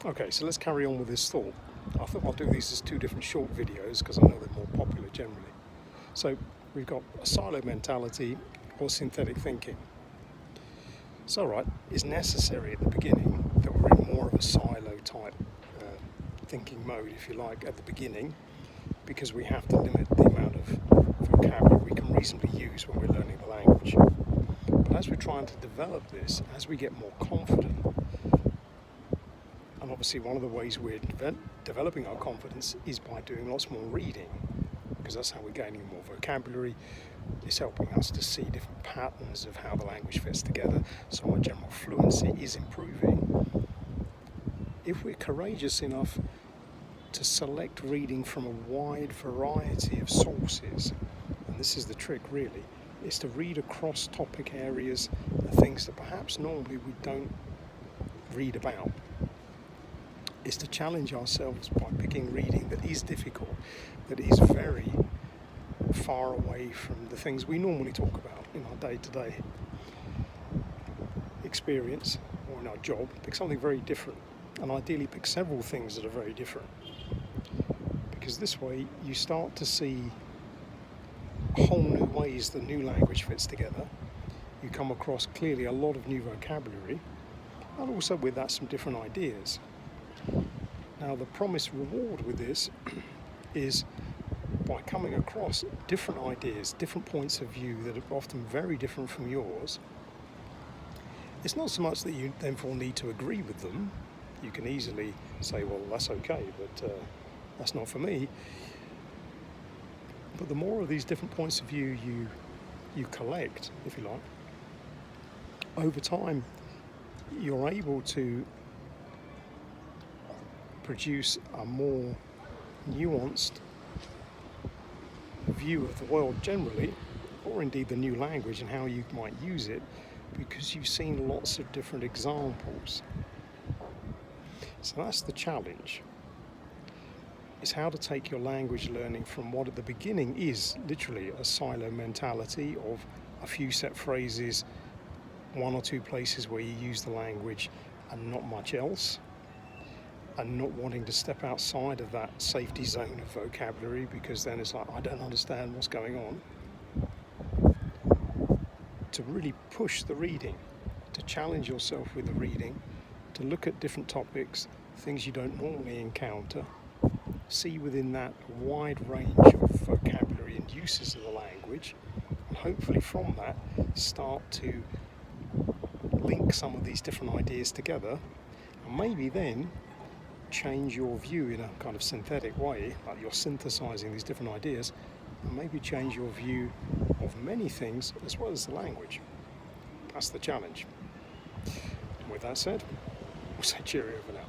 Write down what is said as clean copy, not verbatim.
Okay, so let's carry on with this thought. I thought I'll do these as two different short videos because I know they're more popular generally. So we've got a silo mentality or synthetic thinking. So right, it's necessary at the beginning that we're in more of a silo type thinking mode, if you like, at the beginning, because we have to limit the amount of vocabulary we can reasonably use when we're learning the language. But as we're trying to develop this, as we get more confident, and obviously one of the ways we're developing our confidence is by doing lots more reading, because that's how we're gaining more vocabulary. It's helping us to see different patterns of how the language fits together, so our general fluency is improving. If we're courageous enough to select reading from a wide variety of sources, and this is the trick really, is to read across topic areas and things that perhaps normally we don't read about, is to challenge ourselves by picking reading that is difficult, that is very far away from the things we normally talk about in our day-to-day experience or in our job. Pick something very different, and ideally pick several things that are very different, because this way you start to see whole new ways the new language fits together. You come across clearly a lot of new vocabulary, and also with that some different ideas. Now the promised reward with this is by coming across different ideas, different points of view that are often very different from yours. It's not so much that you therefore need to agree with them. You can easily say, well, that's okay, but that's not for me. But the more of these different points of view you collect, if you like, over time you're able to produce a more nuanced view of the world generally, or indeed the new language and how you might use it, because you've seen lots of different examples. So that's the challenge, is how to take your language learning from what at the beginning is literally a silo mentality of a few set phrases, one or two places where you use the language and not much else, and not wanting to step outside of that safety zone of vocabulary, because then it's like, I don't understand what's going on. To really push the reading, to challenge yourself with the reading, to look at different topics, things you don't normally encounter, see within that a wide range of vocabulary and uses of the language, and hopefully from that start to link some of these different ideas together, and maybe then change your view in a kind of synthetic way, like you're synthesizing these different ideas, and maybe change your view of many things as well as the language. That's the challenge. And with that said, we'll say cheerio for now.